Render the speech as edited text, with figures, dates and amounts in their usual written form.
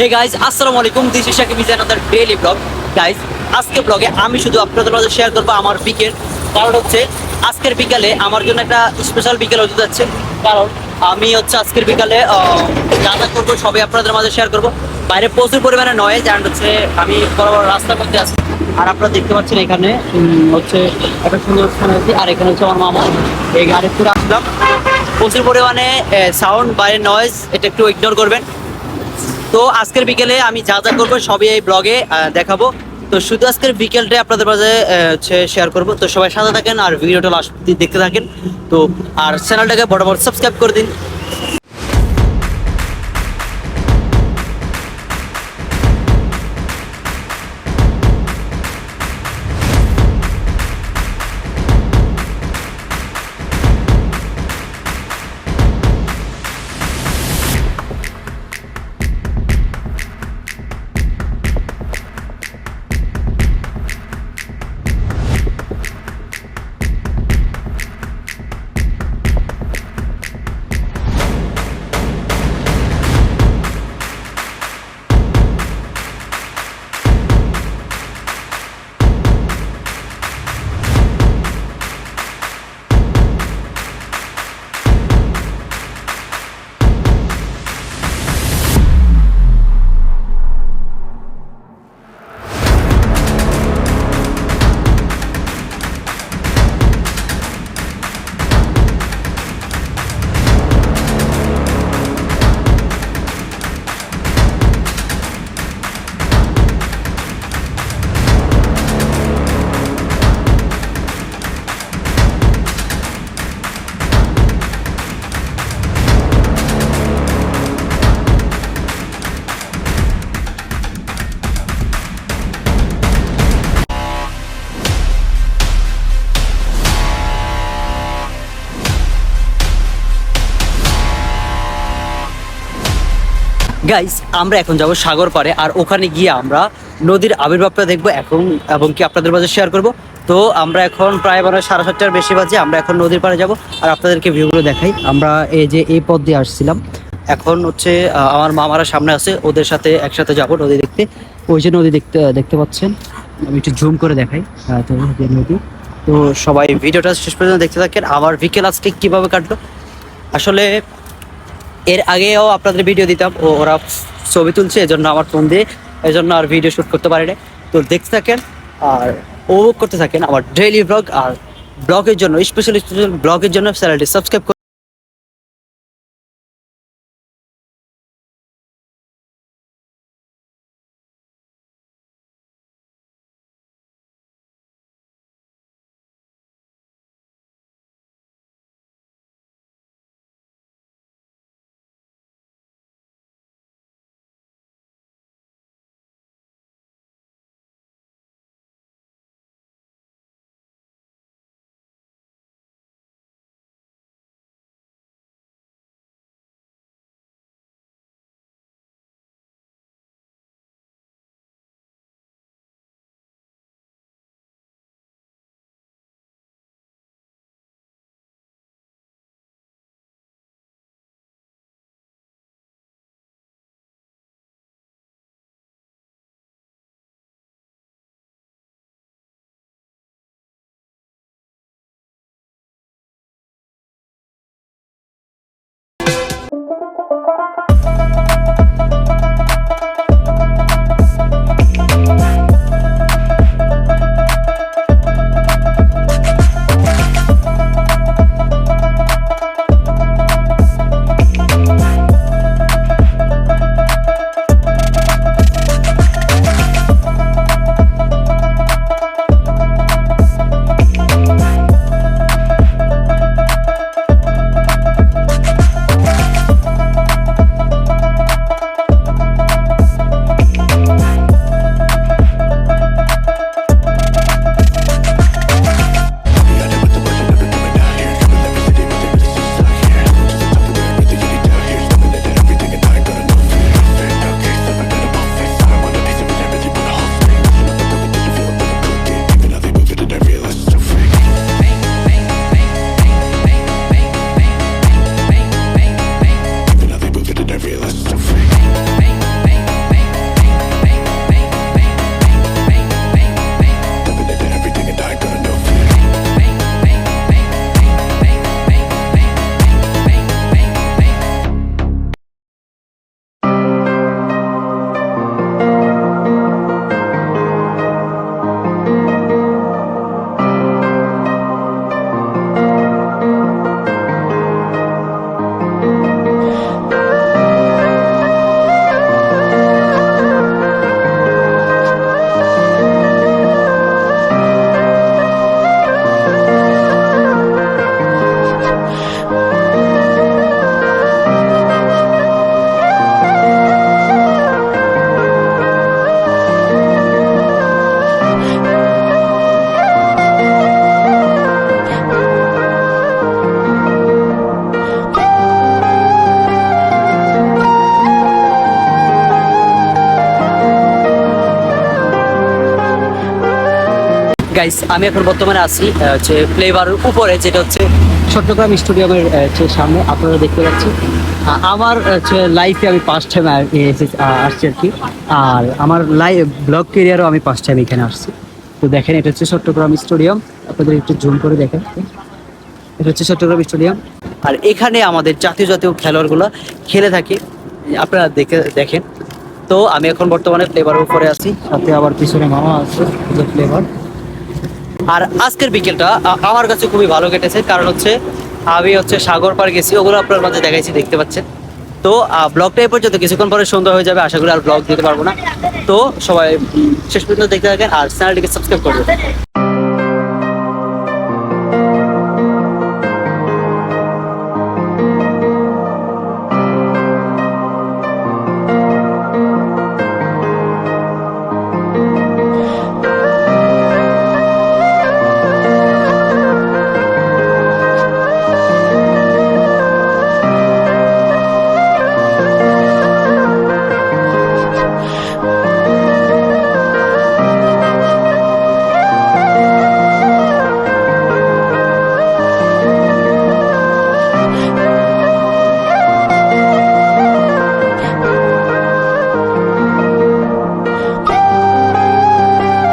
Hey guys, আসসালামু আলাইকুম। This is Shakib, is another daily blog. Guys, আজকে ব্লগে আমি শুধু আপনাদের মাঝে শেয়ার করবো আমার বিকেল। কারণ হচ্ছে আজকের বিকালে আমার জন্য একটা স্পেশাল বিকেল হতে যাচ্ছে। কারণ আমি হচ্ছে আজকের বিকালে যা যা করবো সবই আপনাদের মাঝে শেয়ার করবো। বাইরে প্রচুর পরিমাণে নয়েজ, অ্যান্ড হচ্ছে আমি বড় বড় রাস্তার মধ্যে আছি। আর আপনারা দেখতে পাচ্ছেন এখানে হচ্ছে একটা সুন্দর স্থান আছে। আর এখানে হচ্ছে আমার মামা এই গাড়ি করে আসলাম। প্রচুর পরিমাণে সাউন্ড, বাইরে নয়েজ, এটা একটু ইগনোর করবেন। তো আজকের বিকেলে আমি যা যা করবো সবই এই ব্লগে দেখাবো। তো শুধু আজকের বিকেলটা আপনাদের মাঝে হচ্ছে শেয়ার করবো। তো সবাই সাথে থাকেন আর ভিডিওটা লাস্ট দেখতে থাকেন। তো আর চ্যানেলটাকে বড় সাবস্ক্রাইব করে দিন। গাইস, আমরা এখন যাব সাগর পাড়ে। আর ওখানে গিয়ে আমরা নদীর আবির্ভাবটা দেখবো এখন, এবং কি আপনাদের মাঝে শেয়ার করব। তো আমরা এখন প্রায় 7:30টার বেশি বাজে। আমরা এখন নদীর পাড়ে যাব আর আপনাদেরকে ভিউগুলো দেখাই। আমরা এই যে এই পথ দিয়ে আসছিলাম, এখন হচ্ছে আমার মামারা সামনে আছে, ওদের সাথে একসাথে যাব নদী দেখতে। ওই যে নদী দেখতে দেখতে পাচ্ছেন, আমি একটু জুম করে দেখাই। তো যে নদী। তো সবাই ভিডিওটা শেষ পর্যন্ত দেখতে থাকেন। আমার বিকেল আজকে কিভাবে কাটলো। আসলে এর আগেও আপনাদের ভিডিও দিতাম, ওরা ছবি তুলছে, এজন্য আমার ফোন দিয়ে, এজন্য আর ভিডিও শুট করতে পারি না। তো দেখতে থাকেন আর উপভোগ করতে থাকেন আমার ডেইলি ব্লগ। আর ব্লগের জন্য, স্পেশাল ব্লগের জন্য চ্যানেলটি সাবস্ক্রাইব গাইস আমি এখন বর্তমানে আছি হচ্ছে ফ্লেভারের উপরে, যেটা হচ্ছে চট্টগ্রাম স্টেডিয়ামের হচ্ছে সামনে আপনারা দেখতে পাচ্ছেন। আমার হচ্ছে লাইফে আমি ফার্স্ট টাইম আসছি আর কি। আর আমার ব্লগ কেরিয়ারও আমি ফার্স্ট টাইম এখানে আসছি। তো দেখেন এটা হচ্ছে চট্টগ্রাম স্টেডিয়াম, আপনাদের একটু জুম করে দেখেন। এটা হচ্ছে চট্টগ্রাম স্টেডিয়াম, আর এখানে আমাদের জাতীয় জাতীয় খেলোয়াড়গুলো খেলে থাকে, আপনারা দেখেন। তো আমি এখন বর্তমানে ফ্লেভারের উপরে আছি, সাথে আবার পিছনে মামা আছে যে ফ্লেভার। আর আজকের বিকেলটা আমার কাছে খুবই ভালো কেটেছে, কারণ হচ্ছে আমি হচ্ছে সাগর পাড় গেছি, ওগুলো আপনার মাঝে দেখাইছি, দেখতে পাচ্ছেন। তো ব্লগটা এই পর্যন্ত, কিছুক্ষণ পরে সন্ধ্যা হয়ে যাবে, আশা করি আর ব্লগ দিতে পারবো না। তো সবাই শেষ পর্যন্ত দেখতে থাকেন আর চ্যানেলটিকে সাবস্ক্রাইব করবেন।